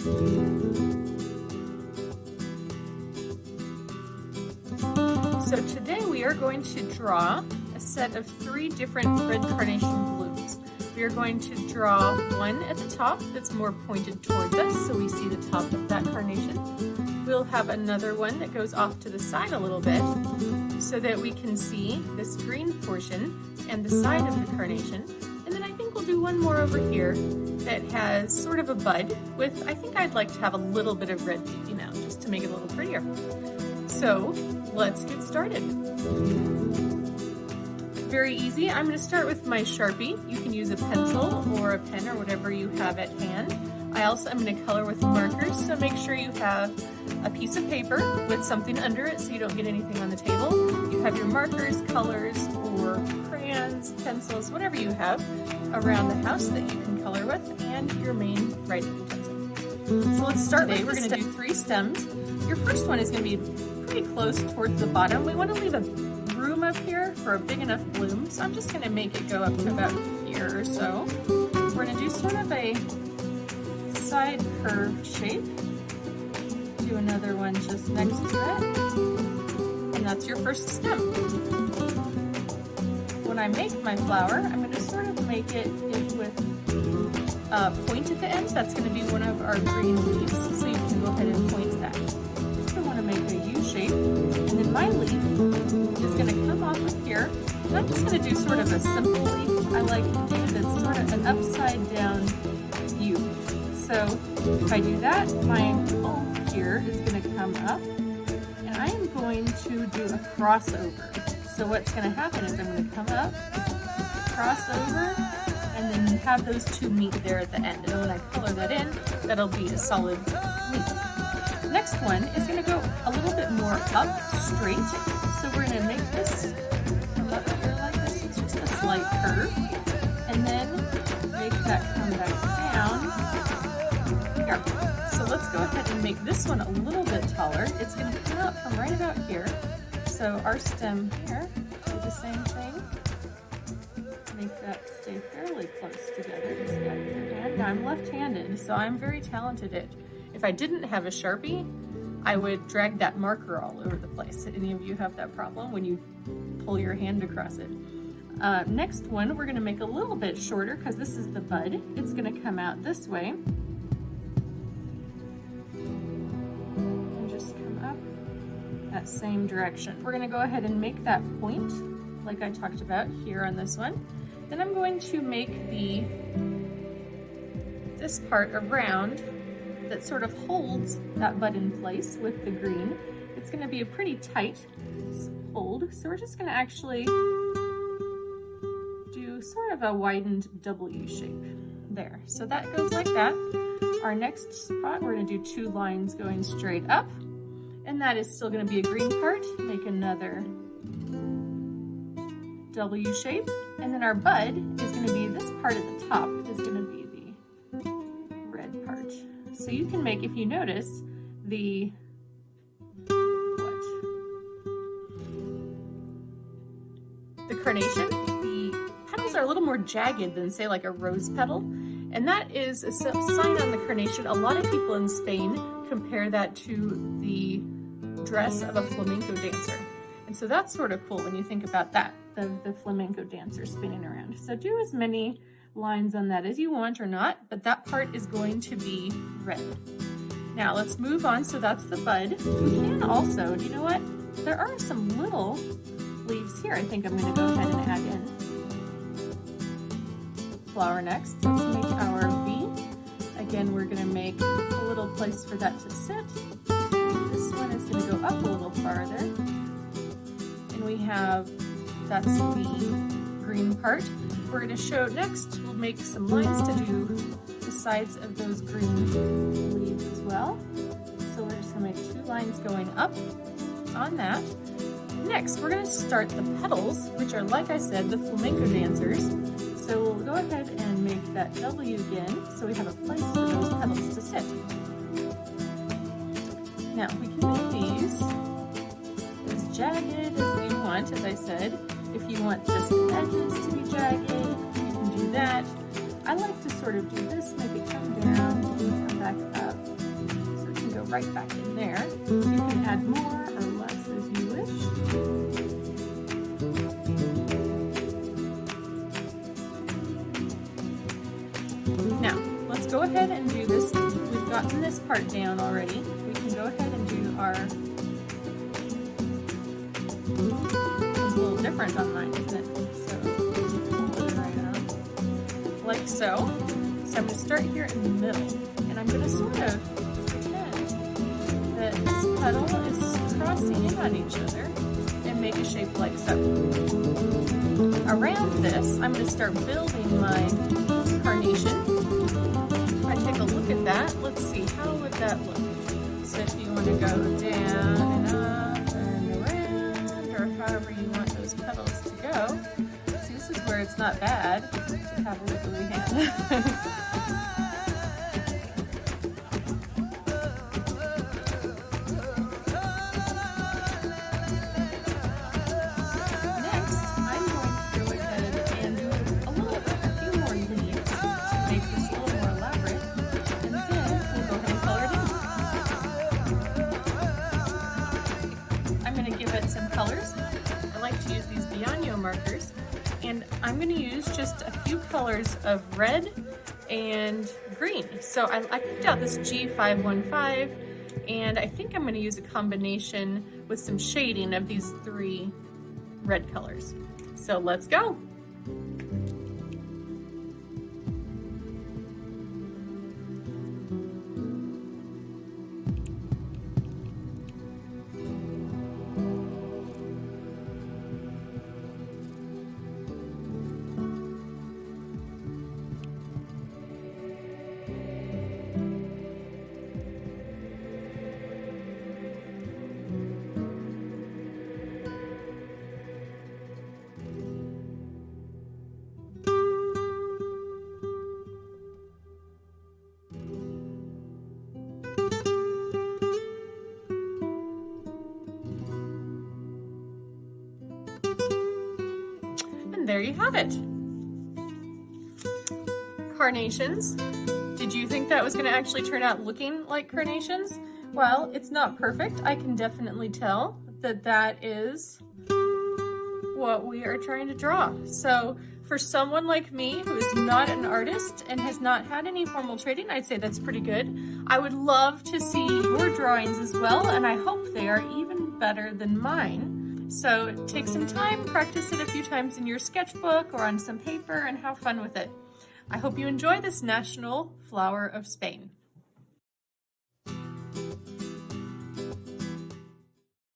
So today we are going to draw a set of 3 different red carnation blooms. We are going to draw one at the top that's more pointed towards us, so we see the top of that carnation. We'll have another one that goes off to the side a little bit so that we can see this green portion and the side of the carnation. And then I think we'll do one more over here that has sort of a bud with, I think I'd like to have a little bit of red peeking out just to make it a little prettier. So let's get started. Very easy. I'm going to start with my Sharpie. You can use a pencil or a pen or whatever you have at hand. I also am going to color with markers, so make sure you have a piece of paper with something under it so you don't get anything on the table. You have your markers, colors, or crayons, pencils, whatever you have around the house that you can color with, and your main writing utensil. So let's start. Today we're going to do 3 stems. Your first one is going to be pretty close towards the bottom. We want to leave a room up here for a big enough bloom, so I'm just going to make it go up to about here or so. We're going to do sort of a side curved shape. Do another one just next to it, and that's your first stem. When I make my flower, I'm going to sort of make it with a point at the end. That's going to be one of our green leaves, so you can go ahead and point that. I want to make a U shape, and then my leaf is going to come off of here, and I'm just going to do sort of a simple leaf. I like to do that's sort of an upside down U. So if I do that, my bulb here is going to come up, and I am going to do a crossover. So what's going to happen is I'm going to come up, cross over, and then have those 2 meet there at the end. And when I color that in, that'll be a solid leaf. Next one is going to go a little bit more up straight. So we're going to make this come up here like this. It's just a slight curve. And then make that come back down here. So let's go ahead and make this one a little bit taller. It's going to come out from right about here. So our stem here, do the same thing. Make that stay fairly close together. Just got your hand. Now I'm left-handed, so I'm very talented at, if I didn't have a Sharpie, I would drag that marker all over the place. Any of you have that problem when you pull your hand across it? Next one, we're going to make a little bit shorter because this is the bud. It's going to come out this way. And just come up that same direction. We're going to go ahead and make that point like I talked about here on this one. Then I'm going to make this part around that sort of holds that bud in place with the green. It's going to be a pretty tight fold, so we're just going to actually do sort of a widened W shape there. So that goes like that. Our next spot, we're going to do 2 lines going straight up, and that is still going to be a green part. Make another W shape, and then our bud is going to be this part at the top is going to be the red part. So you can make, if you notice, the carnation, the petals are a little more jagged than, say, like a rose petal, and that is a sign on the carnation. A lot of people in Spain compare that to the dress of a flamenco dancer. And so that's sort of cool when you think about that, the flamenco dancer spinning around. So do as many lines on that as you want or not, but that part is going to be red. Now let's move on. So that's the bud. We can also, do you know what? There are some little leaves here. I think I'm going to go ahead and add in. Flower next. Let's make our V. Again, we're going to make a little place for that to sit. This one is going to go up a little farther. And we have, that's the green part. We're going to show next, we'll make some lines to do the sides of those green leaves as well. So we're just going to make 2 lines going up on that. Next, we're going to start the petals, which are, like I said, the flamenco dancers. So we'll go ahead and make that W again, so we have a place for those petals to sit. Now, we can make these as jagged as we want, as I said. If you want just the edges to be jagged, you can do that. I like to sort of do this, make it come down, and come back up. right back in there. You can add more or less as you wish. Now, let's go ahead and do this. We've gotten this part down already. We can go ahead and do our, it's a little different on mine, isn't it? So, pull it right out. Like so. So I'm going to start here in the middle, and I'm going to sort of pretend that this petal is crossing in on each other and make a shape like so. Around this, I'm going to start building my carnation. If I take a look at that, let's see, how would that look? So if you want to go down and up and around, or however you want those petals to go. See, this is where it's not bad to have a wiggly hand. Some colors. I like to use these Bianyo markers, and I'm going to use just a few colors of red and green. So I picked out this G515, and I think I'm going to use a combination with some shading of these 3 red colors. So let's go. And there you have it. Carnations. Did you think that was going to actually turn out looking like carnations? Well, it's not perfect. I can definitely tell that that is what we are trying to draw. So for someone like me who is not an artist and has not had any formal training, I'd say that's pretty good. I would love to see your drawings as well, and I hope they are even better than mine. So take some time, practice it a few times in your sketchbook or on some paper, and have fun with it. I hope you enjoy this National Flower of Spain.